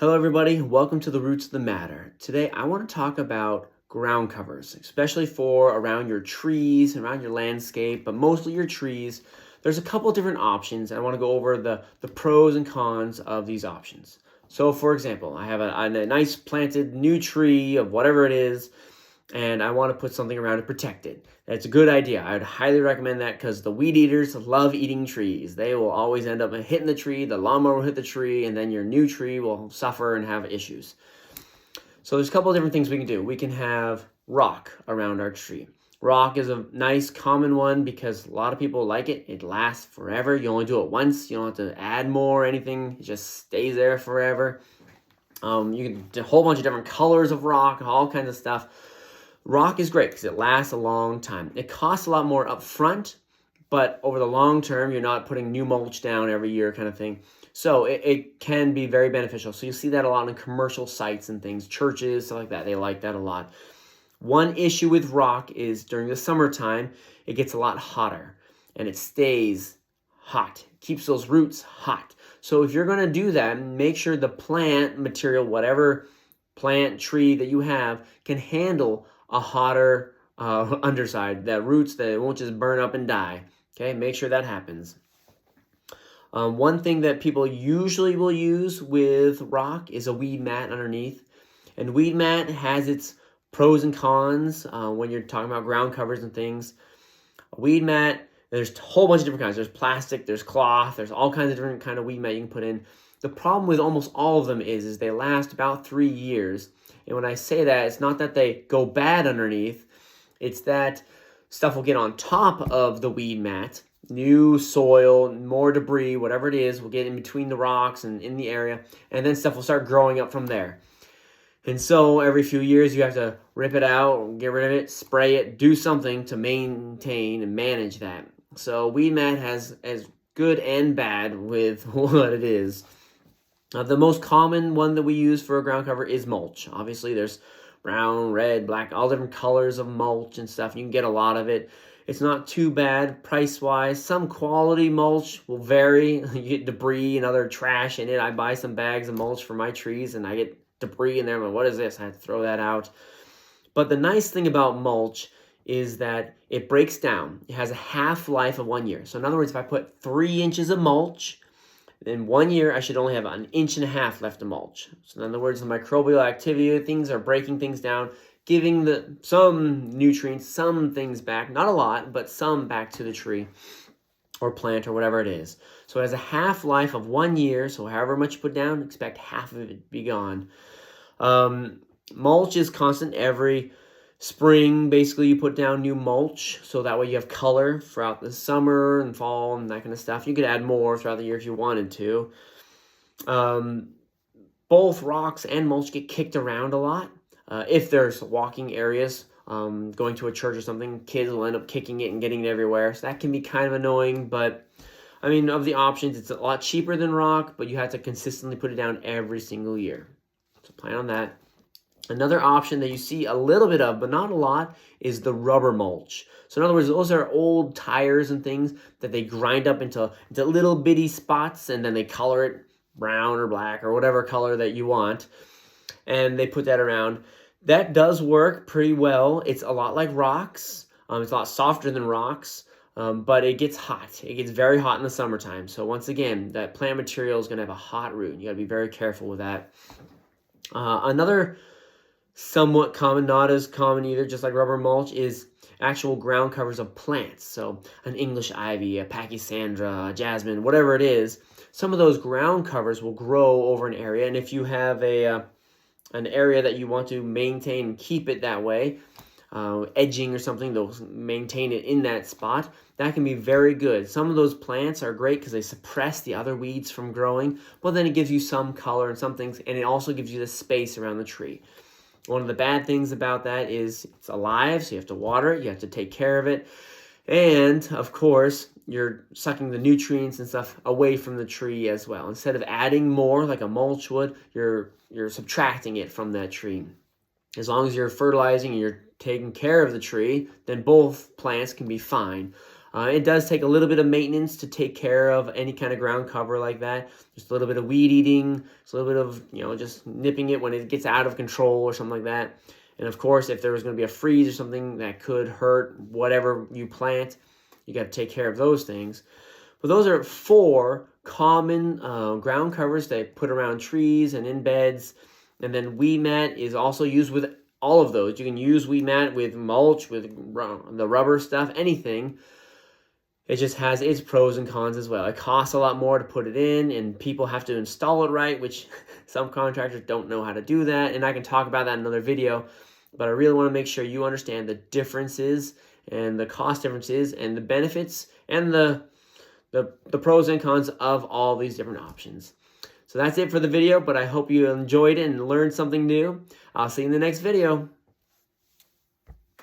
Hello everybody, welcome to the Roots of the Matter. Today I want to talk about ground covers, especially for around your trees, around your landscape, but mostly your trees. There's a couple different options, and I want to go over the pros and cons of these options. So for example, I have a nice planted new tree of whatever it is, and I want to put something around to protect it. That's a good idea. I would highly recommend that because the weed eaters love eating trees. They will always end up hitting the tree, the lawnmower will hit the tree, and then your new tree will suffer and have issues. So there's a couple of different things we can do. We can have rock around our tree. Rock is a nice common one because a lot of people like it. It lasts forever. You only do it once. You don't have to add more or anything. It just stays there forever. You can do a whole bunch of different colors of rock, all kinds of stuff. Rock is great because it lasts a long time. It costs a lot more up front, but over the long term, you're not putting new mulch down every year kind of thing. So it can be very beneficial. So you see that a lot in commercial sites and things, churches, stuff like that. They like that a lot. One issue with rock is during the summertime, it gets a lot hotter and it stays hot, keeps those roots hot. So if you're going to do that, make sure the plant material, whatever plant, tree that you have, can handle a hotter underside, that roots that it won't just burn up and die. Okay, make sure that happens. One thing that people usually will use with rock is a weed mat underneath. And weed mat has its pros and cons when you're talking about ground covers and things. A weed mat, there's a whole bunch of different kinds. There's plastic, there's cloth, there's all kinds of different kind of weed mat you can put in. The problem with almost all of them is they last about 3 years. And when I say that, it's not that they go bad underneath. It's that stuff will get on top of the weed mat. New soil, more debris, whatever it is, will get in between the rocks and in the area. And then stuff will start growing up from there. And so every few years you have to rip it out, get rid of it, spray it, do something to maintain and manage that. So weed mat has as good and bad with what it is. The most common one that we use for a ground cover is mulch. Obviously, there's brown, red, black, all different colors of mulch and stuff. You can get a lot of it. It's not too bad price-wise. Some quality mulch will vary. You get debris and other trash in it. I buy some bags of mulch for my trees, and I get debris in there. I'm like, what is this? I have to throw that out. But the nice thing about mulch is that it breaks down. It has a half-life of 1 year. So in other words, if I put 3 inches of mulch, in 1 year, I should only have 1.5 inches left of mulch. So in other words, the microbial activity of things are breaking things down, giving some nutrients, some things back, not a lot, but some back to the tree or plant or whatever it is. So it has a half-life of 1 year, so however much you put down, expect half of it to be gone. Mulch is constant every spring. Basically, you put down new mulch, so that way you have color throughout the summer and fall and that kind of stuff. You could add more throughout the year if you wanted to. Both rocks and mulch get kicked around a lot. If there's walking areas, going to a church or something, kids will end up kicking it and getting it everywhere. So that can be kind of annoying, but I mean, of the options, it's a lot cheaper than rock, but you have to consistently put it down every single year. So plan on that. Another option that you see a little bit of, but not a lot, is the rubber mulch. So in other words, those are old tires and things that they grind up into little bitty spots, and then they color it brown or black or whatever color that you want, and they put that around. That does work pretty well. It's a lot like rocks. It's a lot softer than rocks, but it gets hot. It gets very hot in the summertime. So once again, that plant material is going to have a hot root. You got to be very careful with that. Another somewhat common, not as common either, just like rubber mulch, is actual ground covers of plants. So an English ivy, a pachysandra, a jasmine, whatever it is. Some of those ground covers will grow over an area, and if you have an area that you want to maintain and keep it that way, edging or something, they'll maintain it in that spot. That can be very good. Some of those plants are great because they suppress the other weeds from growing, but then it gives you some color and some things, and it also gives you the space around the tree. One of the bad things about that is it's alive, so you have to water it, you have to take care of it, and of course, you're sucking the nutrients and stuff away from the tree as well. Instead of adding more like a mulch would, you're subtracting it from that tree. As long as you're fertilizing and you're taking care of the tree, then both plants can be fine. It does take a little bit of maintenance to take care of any kind of ground cover like that. Just a little bit of weed eating, just a little bit of, just nipping it when it gets out of control or something like that. And of course, if there was going to be a freeze or something that could hurt whatever you plant, you got to take care of those things. But those are 4 common ground covers they put around trees and in beds. And then weed mat is also used with all of those. You can use weed mat with mulch, with the rubber stuff, anything. It just has its pros and cons as well. It costs a lot more to put it in, and people have to install it right, which some contractors don't know how to do that. And I can talk about that in another video, but I really want to make sure you understand the differences and the cost differences and the benefits and the pros and cons of all these different options. So that's it for the video, but I hope you enjoyed it and learned something new. I'll see you in the next video.